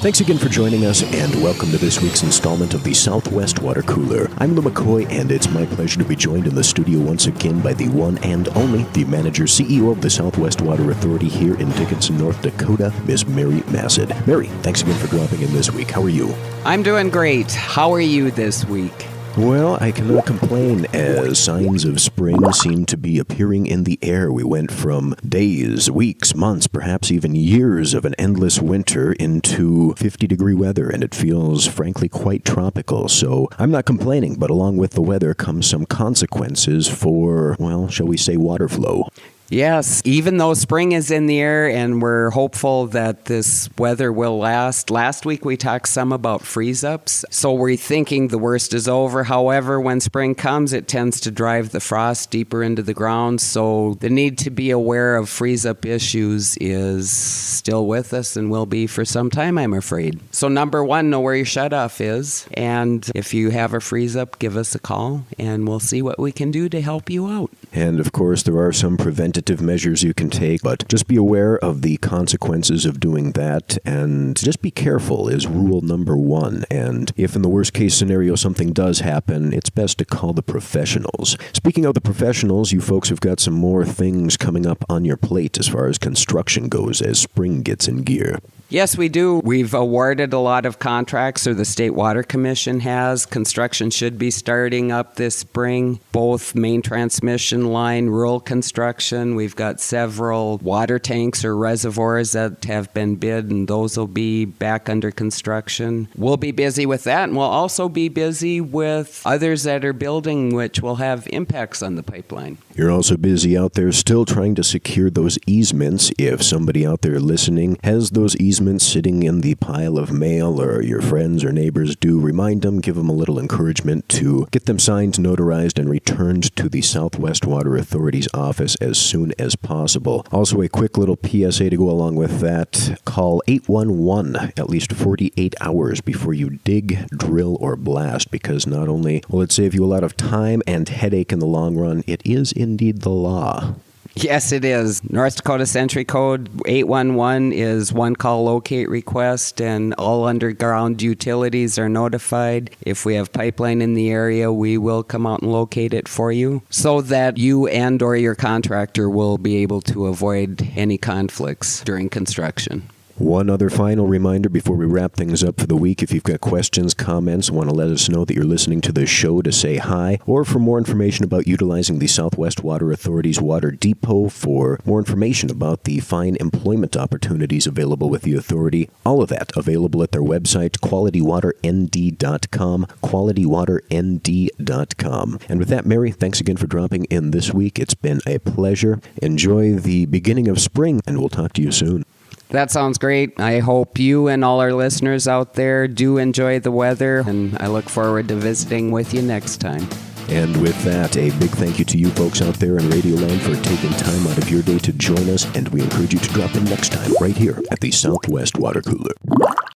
Thanks again for joining us, and welcome to this week's installment of the Southwest Water Cooler. I'm Lou McCoy, and it's my pleasure to be joined in the studio once again by the one and only, the manager, CEO of the Southwest Water Authority here in Dickinson, North Dakota, Ms. Mary Massad. Mary, thanks again for dropping in this week. How are you? I'm doing great. How are you this week? Well, I cannot complain as signs of spring seem to be appearing in the air. We went from days, weeks, months, perhaps even years of an endless winter into 50-degree weather, and it feels, frankly, quite tropical. So I'm not complaining, but along with the weather comes some consequences for, well, shall we say, water flow. Yes, even though spring is in the air and we're hopeful that this weather will last. Last week we talked some about freeze-ups, so we're thinking the worst is over. However, when spring comes, it tends to drive the frost deeper into the ground, so the need to be aware of freeze-up issues is still with us and will be for some time, I'm afraid. So number one, know where your shutoff is, and if you have a freeze-up, give us a call, and we'll see what we can do to help you out. And of course, there are some preventative measures you can take, but just be aware of the consequences of doing that, and just be careful is rule number one. And if in the worst case scenario something does happen, it's best to call the professionals. Speaking of the professionals, you folks have got some more things coming up on your plate as far as construction goes as spring gets in gear. Yes, we do. We've awarded a lot of contracts, or the State Water Commission has. Construction should be starting up this spring, both main transmission line, rural construction. We've got several water tanks or reservoirs that have been bid, and those will be back under construction. We'll be busy with that, and we'll also be busy with others that are building, which will have impacts on the pipeline. You're also busy out there still trying to secure those easements. If somebody out there listening has those easements sitting in the pile of mail, or your friends or neighbors do, remind them, give them a little encouragement to get them signed, notarized, and returned to the Southwest Water Authority's office as soon as possible. Also, a quick little PSA to go along with that. Call 811 at least 48 hours before you dig, drill, or blast, because not only will it save you a lot of time and headache in the long run, it is indeed the law. Yes, it is. North Dakota Century Code 811 is one call locate request, and all underground utilities are notified. If we have pipeline in the area, we will come out and locate it for you so that you and or your contractor will be able to avoid any conflicts during construction. One other final reminder before we wrap things up for the week. If you've got questions, comments, want to let us know that you're listening to the show, to say hi, or for more information about utilizing the Southwest Water Authority's Water Depot, for more information about the fine employment opportunities available with the authority, all of that available at their website, qualitywaternd.com, qualitywaternd.com. And with that, Mary, thanks again for dropping in this week. It's been a pleasure. Enjoy the beginning of spring, and we'll talk to you soon. That sounds great. I hope you and all our listeners out there do enjoy the weather, and I look forward to visiting with you next time. And with that, a big thank you to you folks out there in Radio Land for taking time out of your day to join us, and we encourage you to drop in next time right here at the Southwest Water Cooler.